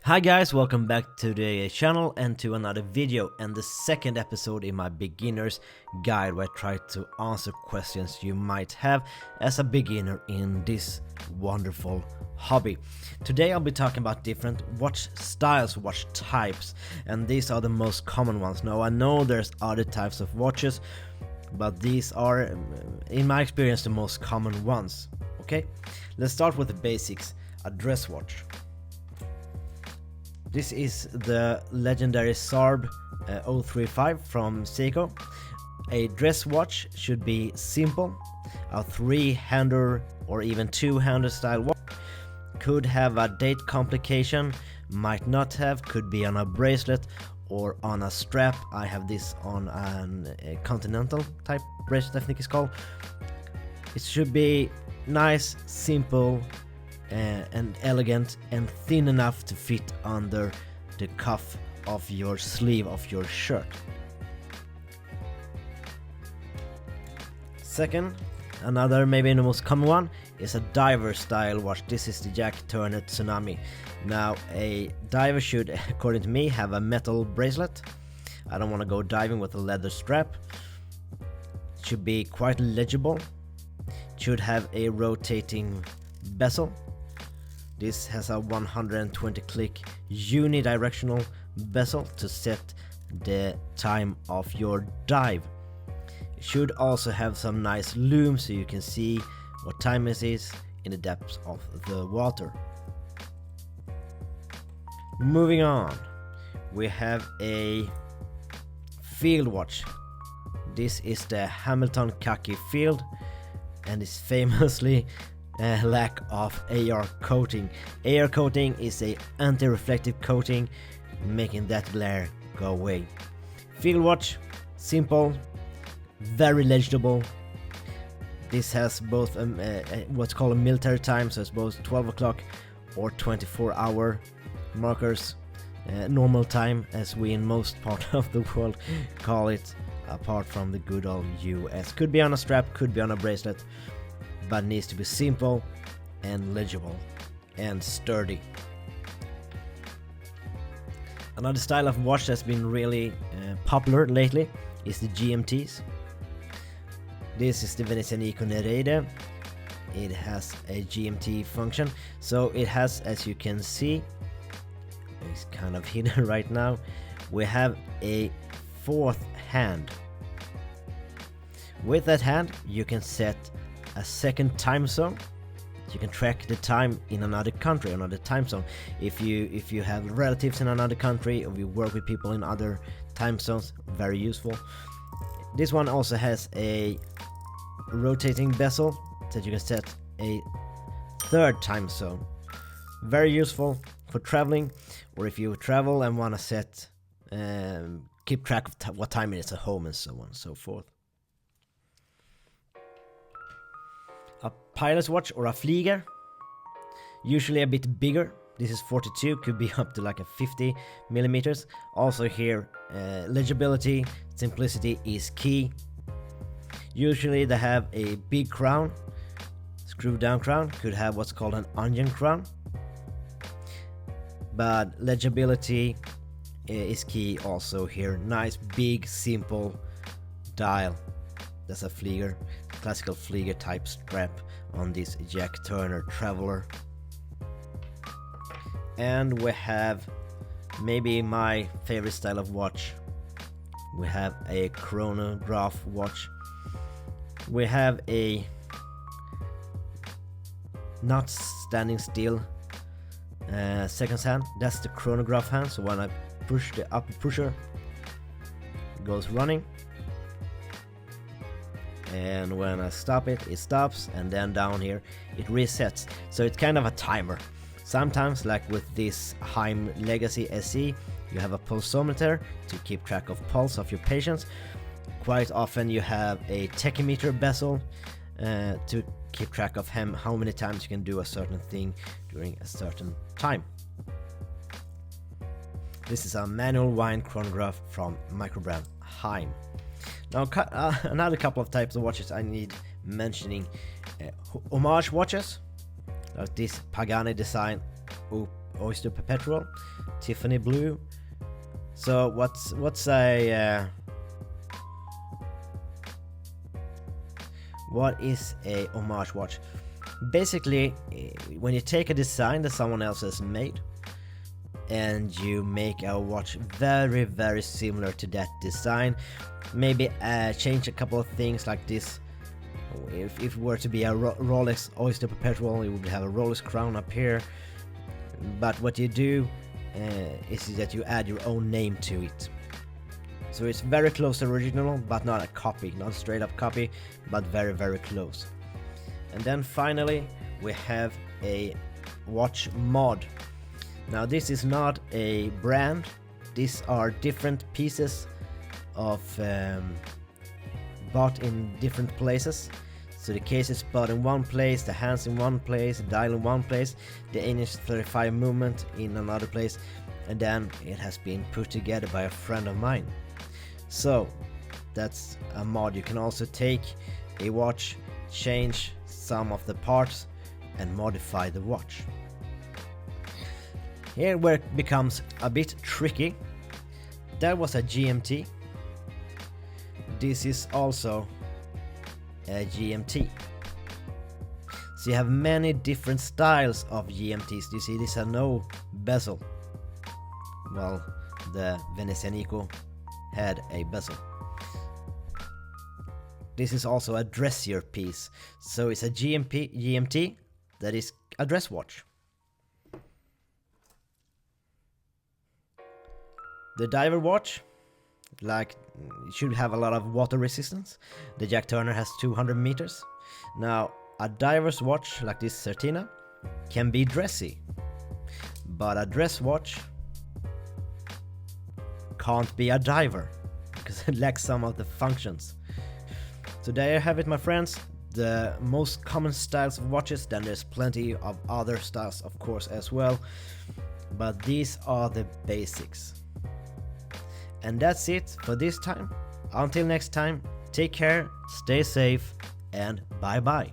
Hi guys, welcome back to the channel and to another video and the second episode in my beginner's guide where I try to answer questions you might have as a beginner in this wonderful hobby. Today I'll be talking about different watch styles, watch types, and these are the most common ones. Now I know there's other types of watches, but these are, in my experience, the most common ones. Okay, let's start with the basics. A dress watch. This is the legendary Sarb 035 from Seiko. A dress watch should be simple. A three-hander or even two-hander style watch could have a date complication, might not have, could be on a bracelet or on a strap. I have this on a continental type bracelet, I think it's called. It should be nice, simple, and elegant and thin enough to fit under the cuff of your sleeve of your shirt. Second, another maybe the most common one is a diver style watch. This is the Jack Turner Tsunami. Now a diver should, according to me, have a metal bracelet. I don't want to go diving with a leather strap. It should be quite legible. It should have a rotating bezel. This has a 120 click unidirectional bezel to set the time of your dive. It should also have some nice lume so you can see what time it is in the depths of the water. Moving on, we have a field watch. This is the Hamilton Khaki Field and is famously lack of AR coating. AR coating is a anti-reflective coating, making that glare go away. Field watch, simple, very legible. This has both what's called a military time, so it's both 12 o'clock or 24-hour markers. Normal time, as we in most part of the world call it, apart from the good old US. Could be on a strap, could be on a bracelet, but needs to be simple and legible and sturdy. Another style of watch that's been really popular lately is the GMTs. This is the Venezianico Nereide. It has a GMT function, so it has, as you can see, it's kind of hidden right now, we have a fourth hand. With that hand you can set a second time zone. You can track the time in another country, another time zone. If you have relatives in another country or you work with people in other time zones, very useful. This one also has a rotating bezel that you can set a third time zone. Very useful for traveling, or if you travel and want to set keep track of what time it is at home and so on and so forth. A pilot's watch or a Flieger, usually a bit bigger. This is 42, could be up to like a 50 millimeters. Also here, legibility, simplicity is key. Usually they have a big crown, screw down crown, could have what's called an onion crown. But legibility is key also here. Nice, big, simple dial. That's a Flieger, classical Flieger type strap on this Jack Turner Traveler. And we have maybe my favorite style of watch. We have a chronograph watch. We have a not standing still seconds hand. That's the chronograph hand, so when I push the upper pusher, it goes running. And when I stop it, it stops, and then down here it resets. So it's kind of a timer. Sometimes, like with this Heim Legacy SE, you have a pulsometer to keep track of pulse of your patients. Quite often you have a tachymeter bezel to keep track of how many times you can do a certain thing during a certain time. This is a manual wind chronograph from microbrand Heim. Now another couple of types of watches I need mentioning. Homage watches, like this Pagani design Oyster Perpetual, Tiffany Blue. So what's a what is a homage watch? Basically, when you take a design that someone else has made and you make a watch very, very similar to that design, maybe change a couple of things like this. If it were to be a Rolex Oyster Perpetual, you would have a Rolex crown up here, but what you do is that you add your own name to it. So it's very close to original, but not a copy, not a straight up copy, but very, very close. And then finally we have a watch mod. Now this is not a brand, these are different pieces of bought in different places. So the case is bought in one place, the hands in one place, the dial in one place, the NH35 movement in another place, and then it has been put together by a friend of mine. So that's a mod. You can also take a watch, change some of the parts and modify the watch. Here where it becomes a bit tricky. That was a GMT. This is also a GMT. So you have many different styles of GMTs. You see this has no bezel. Well, the Venezianico had a bezel. This is also a dressier piece. So it's a GMT that is a dress watch. The diver watch, like, it should have a lot of water resistance. The Jack Turner has 200 meters. Now, a diver's watch like this Certina can be dressy, but a dress watch can't be a diver because it lacks some of the functions. So there you have it, my friends, the most common styles of watches. Then there's plenty of other styles, of course, as well, but these are the basics. And that's it for this time. Until next time, take care, stay safe, and bye bye.